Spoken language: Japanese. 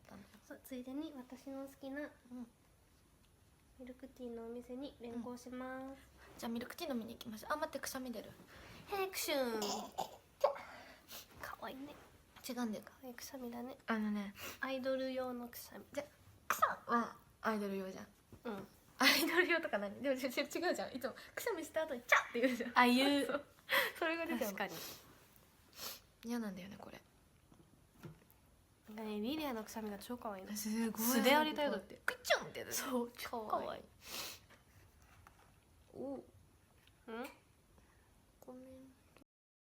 ったんだよ。そうついでに私の好きなミルクティーのお店に連行します、じゃあミルクティー飲みに行きましょう。あ、待って、くしゃみ出る。ヘイクシュン。かわいいね。違うんだよ。かわいいくしゃみだね。ね、アイドル用のくしゃみ。じゃくしゃはアイドル用じゃん。アイドル用とか何でも違うじゃん。いつもくしゃみした後にチャッって言うじゃん。ああいうそれが出てる。確かに。嫌なんだよねこれ。なんかね、リリアのくしゃみが超かわいいの。すごい素でありだよだって。クチュンって。そう超かわいい。おうん